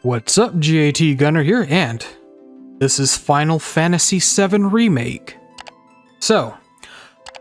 What's up, GAT Gunner here, and this is Final Fantasy VII Remake. So,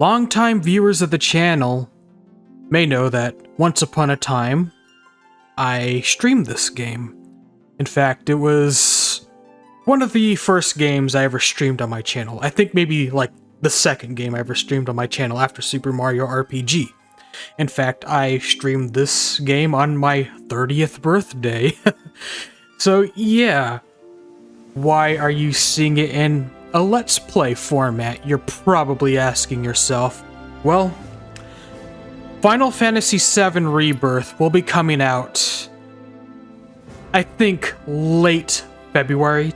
longtime viewers of the channel may know that once upon a time, I streamed this game. In fact, it was one of the first games I ever streamed on my channel. I think maybe like the second game I ever streamed on my channel after Super Mario RPG. In fact, I streamed this game on my 30th birthday. So yeah, why are you seeing it in a Let's Play format, you're probably asking yourself. Well, Final Fantasy VII Rebirth will be coming out, I think, late February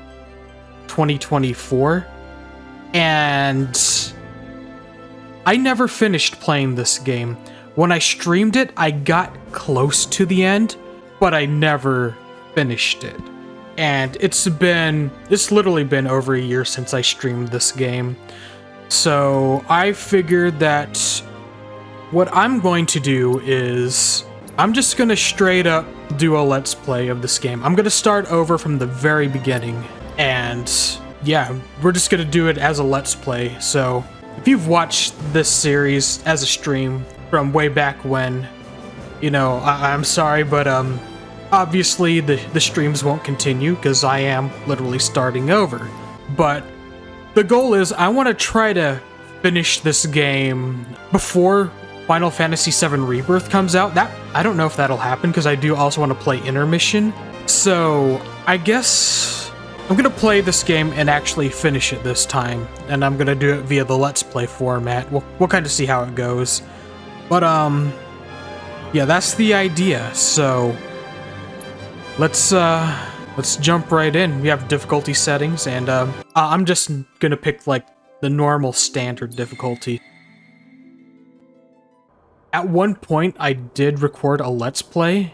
2024, and I never finished playing this game. When I streamed it, I got close to the end, but I never finished it. And it's literally been over a year since I streamed this game. So I figured that what I'm going to do is I'm just going to straight up do a Let's Play of this game. I'm going to start over from the very beginning. And yeah, we're just going to do it as a Let's Play. So if you've watched this series as a stream from way back when, you know, I'm sorry, but obviously the streams won't continue because I am literally starting over. But the goal is I want to try to finish this game before Final Fantasy VII Rebirth comes out. That I don't know if that'll happen because I do also want to play Intermission. So I guess I'm gonna play this game and actually finish it this time, and I'm gonna do it via the Let's Play format. We'll kind of see how it goes. But yeah, that's the idea. So let's jump right in. We have difficulty settings, and I'm just gonna pick like the normal standard difficulty. At one point, I did record a Let's Play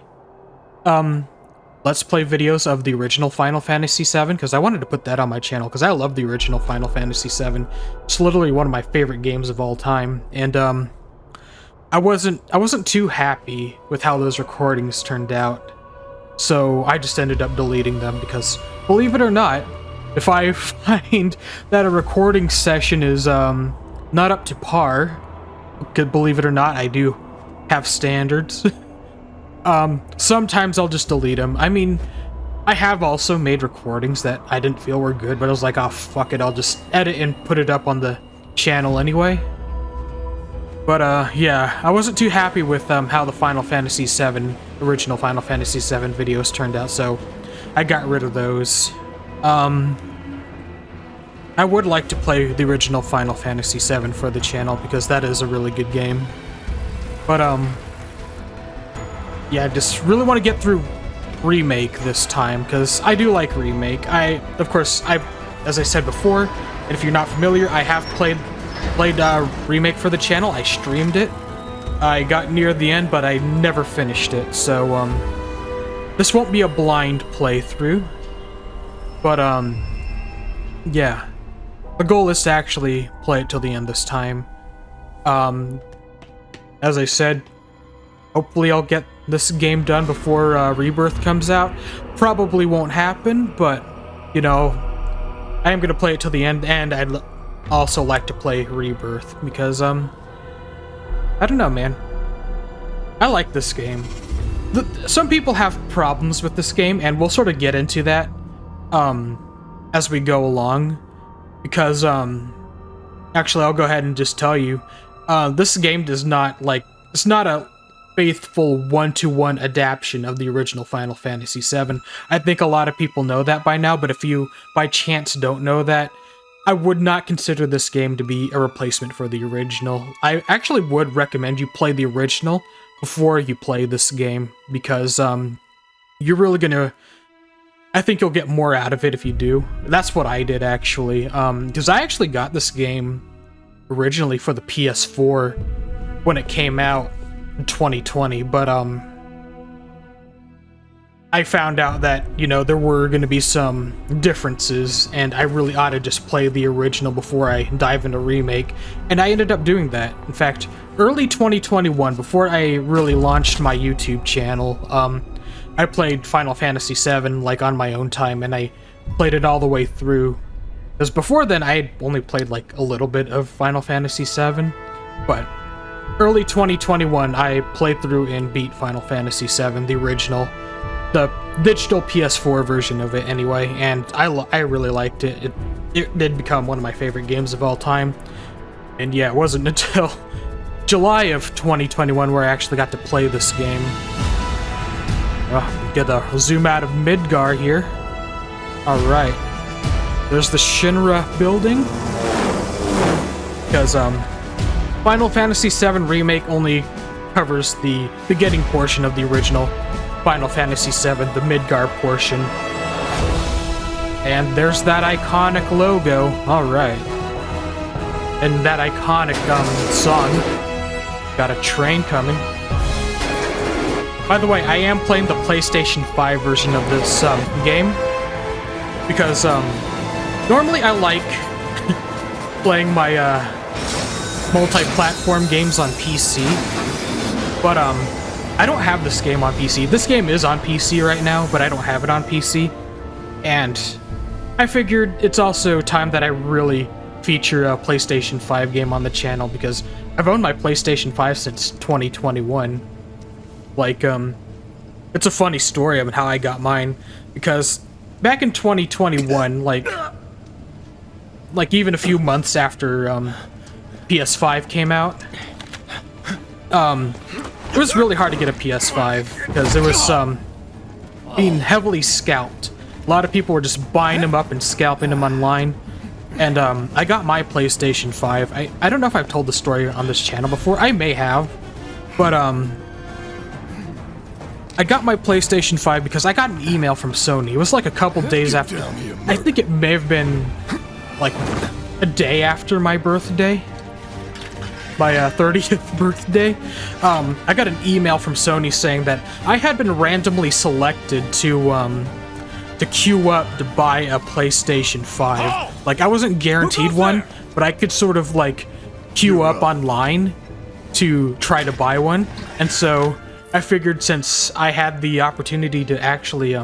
videos of the original Final Fantasy VII, because I wanted to put that on my channel, because I love the original Final Fantasy VII. It's literally one of my favorite games of all time, and I wasn't too happy with how those recordings turned out, so I just ended up deleting them, because believe it or not, if I find that a recording session is not up to par, believe it or not, I do have standards. Sometimes I'll just delete them. I mean, I have also made recordings that I didn't feel were good, but I was like, oh fuck it, I'll just edit and put it up on the channel anyway. But yeah, I wasn't too happy with how the original Final Fantasy VII videos turned out, so I got rid of those. I would like to play the original Final Fantasy VII for the channel, because that is a really good game. But yeah, I just really want to get through Remake this time, because I do like Remake. Of course, as I said before, and if you're not familiar, I have played Remake for the channel. I streamed it. I got near the end, but I never finished it, so this won't be a blind playthrough. But yeah, the goal is to actually play it till the end this time. As I said, hopefully I'll get this game done before Rebirth comes out. Probably won't happen, but you know, I am gonna play it till the end, and I'd also like to play Rebirth, because I don't know, man, I like this game. Some people have problems with this game, and we'll sort of get into that as we go along, because actually I'll go ahead and just tell you, this game does not, it's not a faithful one-to-one adaptation of the original Final Fantasy VII. I think a lot of people know that by now, but if you by chance don't know that, I would not consider this game to be a replacement for the original. I actually would recommend you play the original before you play this game, because you're really gonna... I think you'll get more out of it if you do. That's what I did, actually. Because I actually got this game originally for the PS4 when it came out in 2020, but I found out that, you know, there were going to be some differences, and I really ought to just play the original before I dive into Remake, and I ended up doing that. In fact, early 2021, before I really launched my YouTube channel, I played Final Fantasy VII like on my own time, and I played it all the way through. Because before then, I had only played like a little bit of Final Fantasy VII, but early 2021, I played through and beat Final Fantasy VII, the original, the digital PS4 version of it anyway, and I really liked it. It did become one of my favorite games of all time. And yeah, it wasn't until July of 2021 where I actually got to play this game. Get a zoom out of Midgar here. Alright. There's the Shinra building. Because Final Fantasy VII Remake only covers the beginning portion of the original Final Fantasy VII, the Midgar portion. And there's that iconic logo. Alright. And that iconic song. Got a train coming. By the way, I am playing the PlayStation 5 version of this game. Because normally I like playing my multi-platform games on PC. But I don't have this game on PC. This game is on PC right now, but I don't have it on PC. And I figured it's also time that I really feature a PlayStation 5 game on the channel, because I've owned my PlayStation 5 since 2021. Like, it's a funny story of how I got mine, because back in 2021, like even a few months after PS5 came out, it was really hard to get a PS5 because it was being heavily scalped. A lot of people were just buying them up and scalping them online. And I got my PlayStation 5. I don't know if I've told the story on this channel before. I may have. But I got my PlayStation 5 because I got an email from Sony. It was like a couple days after. I think it may have been like a day after my birthday. My 30th birthday. I got an email from Sony saying that I had been randomly selected to queue up to buy a PlayStation 5. Like, I wasn't guaranteed one, but I could sort of, like, queue up online to try to buy one. And so I figured since I had the opportunity to actually,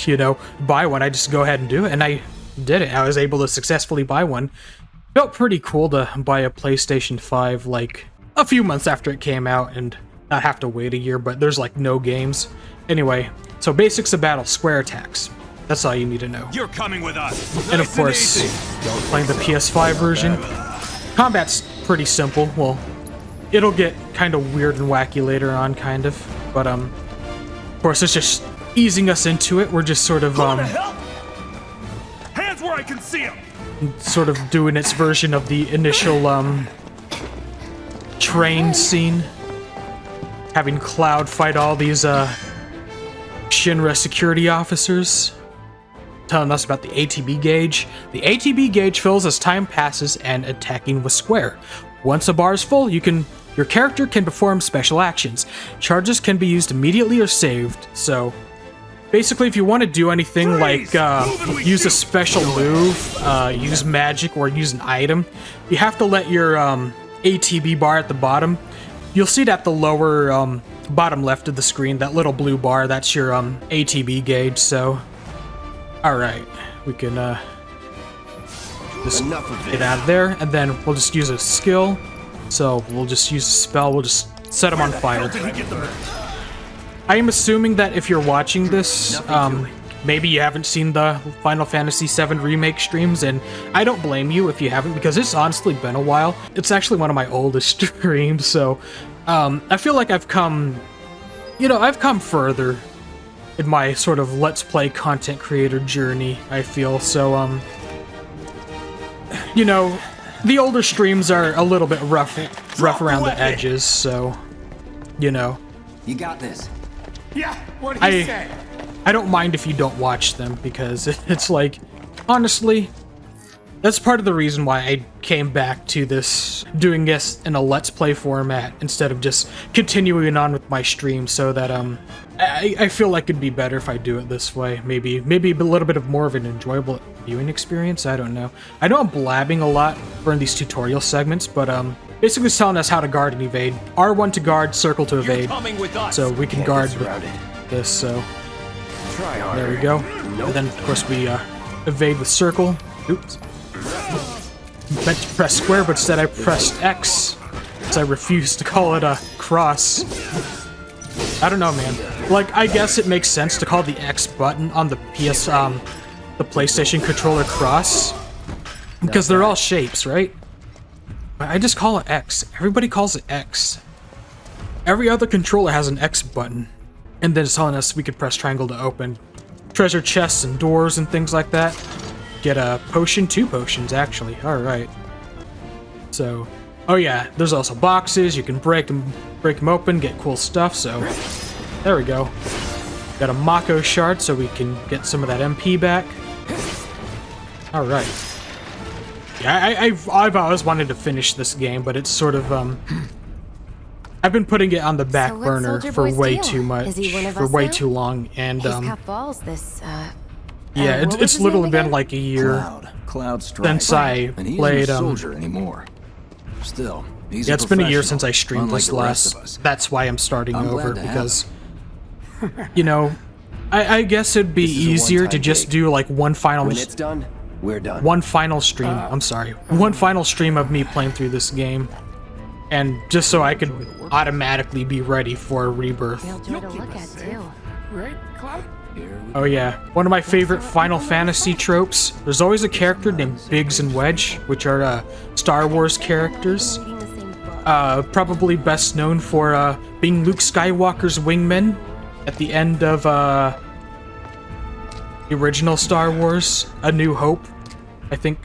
you know, buy one, I'd just go ahead and do it. And I did it. I was able to successfully buy one. Felt pretty cool to buy a PlayStation 5, like, a few months after it came out and not have to wait a year, but there's, like, no games. Anyway, so basics of battle, square attacks. That's all you need to know. You're coming with us. And of course, playing the PS5 version. Combat's pretty simple. Well, it'll get kind of weird and wacky later on, kind of. But, of course, it's just easing us into it. We're just sort of, Hands where I can see them. Sort of doing its version of the initial, train scene. Having Cloud fight all these, Shinra security officers, telling us about the ATB gauge. The ATB gauge fills as time passes and attacking with square. Once a bar is full, your character can perform special actions. Charges can be used immediately or saved. So basically, if you want to do anything like use a special move, use magic, or use an item, you have to let your ATB bar at the bottom. You'll see it at the lower bottom left of the screen, that little blue bar, that's your ATB gauge. So alright, we can just get out of there, and then we'll just use a skill. So we'll just use a spell, we'll just set them on fire. I am assuming that if you're watching this, maybe you haven't seen the Final Fantasy VII Remake streams, and I don't blame you if you haven't, because it's honestly been a while. It's actually one of my oldest streams, so I feel like I've come, you know, I've come further in my sort of Let's Play content creator journey, I feel. So, you know, the older streams are a little bit rough around the edges, so, you know. You got this. Yeah, what'd he say? I don't mind if you don't watch them, because it's like, honestly, that's part of the reason why I came back to this, doing this in a Let's Play format instead of just continuing on with my stream, so that I feel like it'd be better if I do it this way. Maybe a little bit of more of an enjoyable viewing experience. I don't know. I know I'm blabbing a lot during these tutorial segments, but basically it's telling us how to guard and evade. R1 to guard, circle to evade. So we can guard with this, so Try harder. there we go. And then, of course, we evade with circle. Oops. Meant to press square, but instead I pressed X, because I refused to call it a cross. I don't know, man. Like, I guess it makes sense to call the X button on the the PlayStation controller cross, because they're all shapes, right? But I just call it X. Everybody calls it X. Every other controller has an X button, and then it's telling us we could press triangle to open treasure chests and doors and things like that. Get a potion, 2 potions actually. All right. So, oh yeah, there's also boxes. You can break them open, get cool stuff. So, there we go. Got a Mako shard, so we can get some of that MP back. All right. Yeah, I've always wanted to finish this game, but it's sort of I've been putting it on the back burner for way too much, for way too long, and He's got balls, this, yeah, what was it's his literally name been again? like a year Cloud Strife. since I And he played. isn't a soldier anymore. Still, he's Yeah, a it's been a year professional, since I streamed unlike this the rest last. of us. That's why I'm starting I'm glad over, to have because you know, I guess it'd be This is a easier to one-time just gig. do like one final When it's done, we're done. one final stream. I'm sorry, one final stream of me playing through this game, and just so I could automatically be ready for Rebirth. Real joy to look at, too. Right, Cloud? Oh yeah, one of my favorite Final Fantasy tropes. There's always a character named Biggs and Wedge, which are Star Wars characters. Reading the same book. Probably best known for being Luke Skywalker's wingman at the end of the original Star Wars, A New Hope. I think.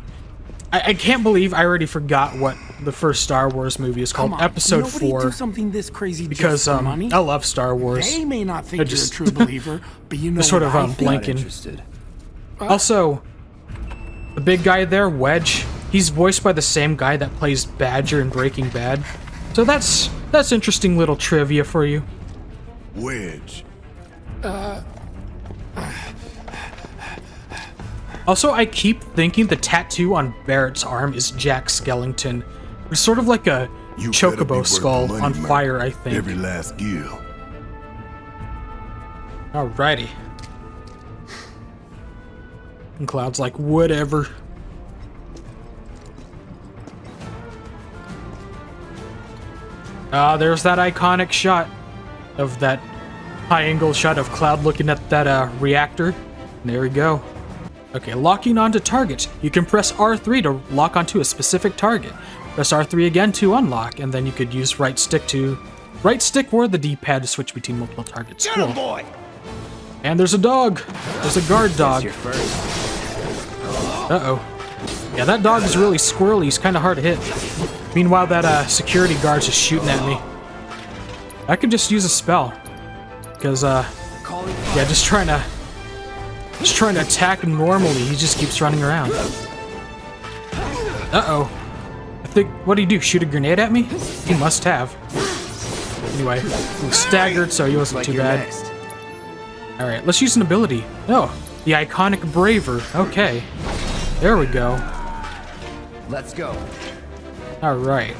I can't believe I already forgot what the first Star Wars movie is called. Come on, Episode nobody 4. do something this crazy Because just for money. I love Star Wars. They may not think I you're just- a true believer, but you know Just sort what of, I think. blanking. Not interested. Also, the big guy there, Wedge, he's voiced by the same guy that plays Badger in Breaking Bad. So that's interesting little trivia for you. Wedge. Also, I keep thinking the tattoo on Barrett's arm is Jack Skellington. It's sort of like a You better be chocobo worth the skull money, on man. fire, I think. Every last gill. Alrighty. And Cloud's like, whatever. There's that iconic shot of that high-angle shot of Cloud looking at that reactor. There we go. Okay, locking onto target. You can press R3 to lock onto a specific target. Press R3 again to unlock, and then you could use right stick or the D-pad to switch between multiple targets. Cool. boy. And there's a dog. There's a guard dog. You're first. Uh-oh. Yeah, that dog is really squirrely. He's kind of hard to hit. Meanwhile, that security guard's just shooting at me. I could just use a spell. Because, yeah, just trying to attack him normally. He just keeps running around. Uh-oh. I think, what did he do? Shoot a grenade at me? He must have. Anyway, he was staggered, so he wasn't Like too you're bad. next. Alright, let's use an ability. Oh, the iconic Braver. Okay. There we go. Let's go. Alright.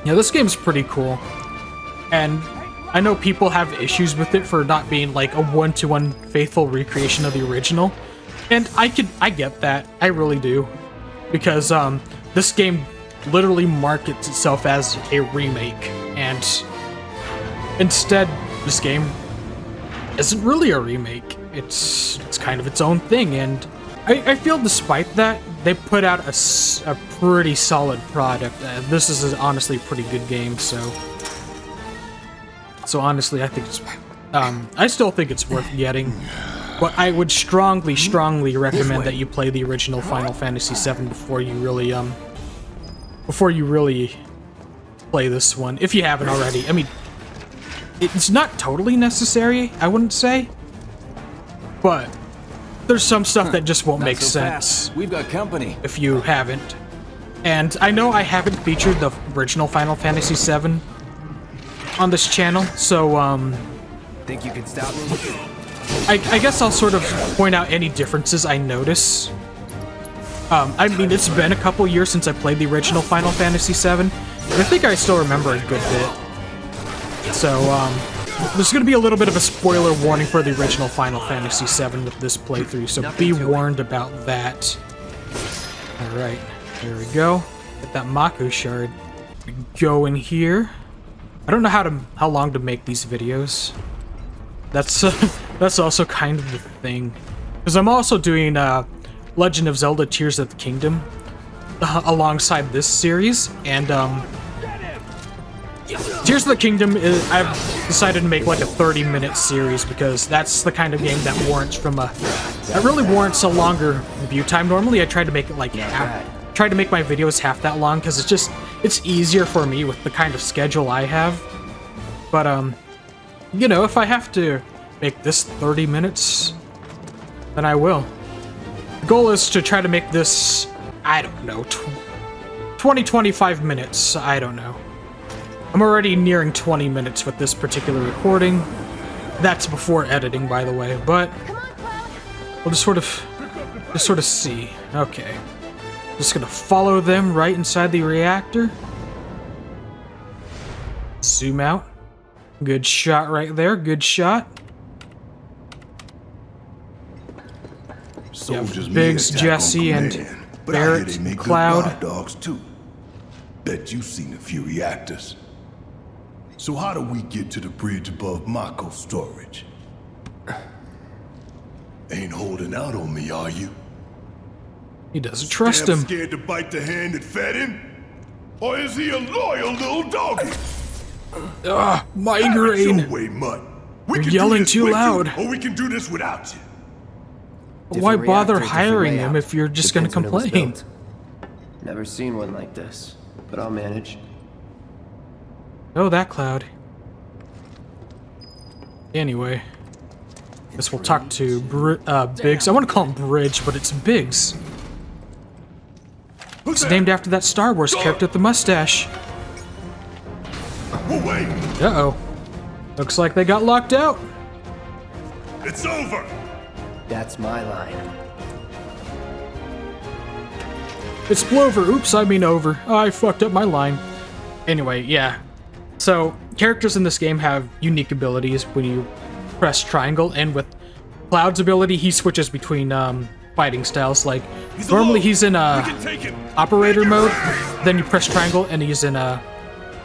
Yeah, this game's pretty cool. And I know people have issues with it for not being like a one-to-one faithful recreation of the original. And I get that. I really do. Because this game literally markets itself as a remake. And instead, this game isn't really a remake. It's kind of its own thing, and I feel despite that, they put out a pretty solid product. This is honestly a pretty good game, so honestly, I think it's, I still think it's worth getting. But I would strongly recommend that you play the original Final Fantasy VII before you really play this one, if you haven't already. I mean, it's not totally necessary, I wouldn't say, but there's some stuff that just won't Not make so sense fast. We've got company. if you haven't. And I know I haven't featured the original Final Fantasy VII on this channel, so Think you can stop me? I guess I'll sort of point out any differences I notice. I mean, it's been a couple years since I played the original Final Fantasy VII, but I think I still remember a good bit. So, there's going to be a little bit of a spoiler warning for the original Final Fantasy VII with this playthrough, so be warned about that. Alright, here we go. Get that Mako shard. We go in here. I don't know how long to make these videos. That's also kind of the thing. Because I'm also doing Legend of Zelda Tears of the Kingdom alongside this series, and Tears of the Kingdom I've decided to make like a 30-minute series because that's the kind of game that really warrants a longer view time. Normally I try to make it like try to make my videos half that long because it's easier for me with the kind of schedule I have. But you know, if I have to make this 30 minutes, then I will. The goal is to try to make this, I don't know, 20-25 minutes, I don't know. I'm already nearing 20 minutes with this particular recording. That's before editing, by the way, but we'll just sort of see. Okay. Just gonna follow them right inside the reactor. Zoom out. Good shot right there, good shot. Soldiers Biggs, may attack Jesse, on and command, but I Barrett, hear they make good Cloud. guard dogs too. Bet you've seen a few reactors. So how do we get to the bridge above Mako storage? Ain't holding out on me, are you? He doesn't trust Damn him. scared to bite the hand that fed him? Or is he a loyal little doggy? Migraine. Have it your way, Mutt. We You're can do yelling this too with you, loud. or we can do this without you. Why Different bother reactor, different hiring him layout. if you're just gonna Depends when it was complain? built. Never seen one like this, but I'll manage. Oh, that Cloud. Anyway, guess we'll talk to Biggs. I want to call him Bridge, but it's Biggs. It's named after that Star Wars character with the mustache. Well, wait, Uh-oh. Looks like they got locked out. it's over. That's my line. It's Blover. Oops, I mean over. I fucked up my line. Anyway, yeah. So, characters in this game have unique abilities when you press triangle, and with Cloud's ability, he switches between fighting styles. Like, normally he's in operator mode, then you press triangle, and he's in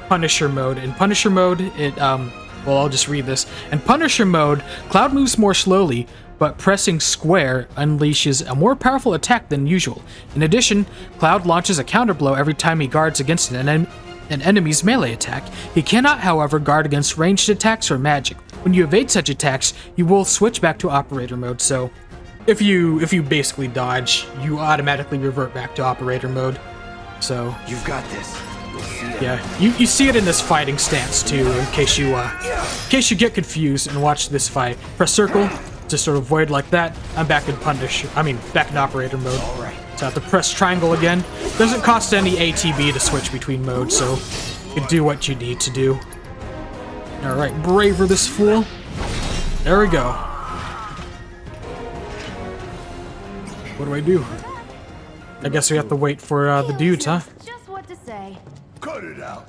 Punisher mode. In Punisher mode, well, I'll just read this. In Punisher mode, Cloud moves more slowly, but pressing square unleashes a more powerful attack than usual. In addition, Cloud launches a counterblow every time he guards against an enemy's melee attack. He cannot, however, guard against ranged attacks or magic. When you evade such attacks, you will switch back to operator mode, so if you basically dodge, you automatically revert back to operator mode. So You've got this. We'll see ya. yeah, you see it in this fighting stance too, in case you get confused and watch this fight. Press circle to sort of avoid like that. I'm back in back in operator mode. All right. So I have to press triangle again. Doesn't cost any ATB to switch between modes, so you can do what you need to do. Alright, braver this fool. There we go. What do I do? I guess we have to wait for the dudes, huh? Just what to say. Cut it out.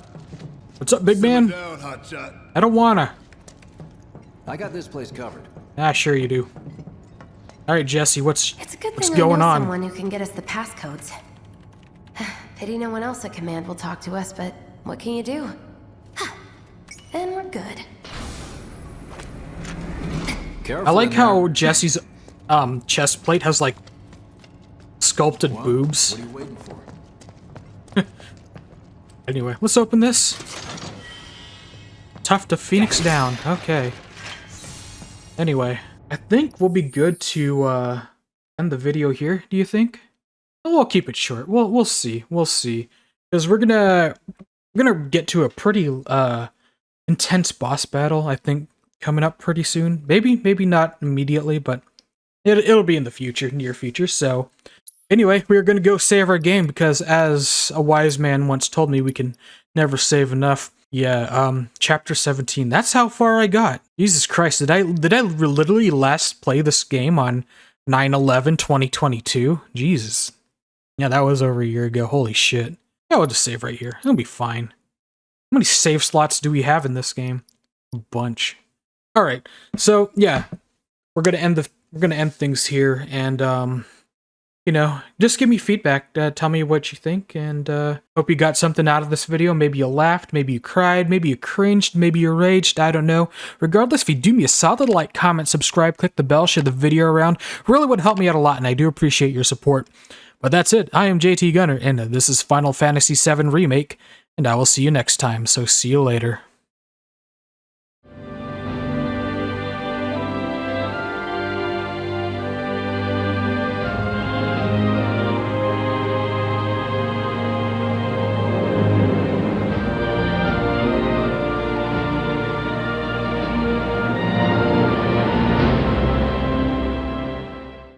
What's up, big man? Down, hotshot. I don't wanna. I got this place covered. Ah, sure you do. Alright, Jesse, what's It's a good what's thing going I know on? someone who can get us the passcodes. Pity no one else at command will talk to us, but what can you do? And we're good. Careful I like in how there. Jesse's chest plate has like sculpted boobs. What are you waiting for? Anyway, let's open this. Tough to Phoenix down. Okay. Anyway, I think we'll be good to end the video here. Do you think? Oh, we'll keep it short. We'll see. We'll see. Because we're gonna get to a pretty intense boss battle, I think, coming up pretty soon. Maybe not immediately, but it'll be in the future, near future. So anyway, we're gonna go save our game because, as a wise man once told me, we can never save enough. Yeah, chapter 17. That's how far I got. Jesus Christ, did I literally last play this game on 9/11/2022? Jesus. Yeah, that was over a year ago. Holy shit. Yeah, we'll just save right here. It'll be fine. How many save slots do we have in this game? A bunch. All right. So yeah, we're gonna end things here, and just give me feedback. Tell me what you think, and hope you got something out of this video. Maybe you laughed, maybe you cried, maybe you cringed, maybe you raged. I don't know. Regardless, if you do me a solid like, comment, subscribe, click the bell, share the video around, really would help me out a lot, and I do appreciate your support. But that's it. I am JT Gunner, and this is Final Fantasy VII Remake, and I will see you next time. So see you later.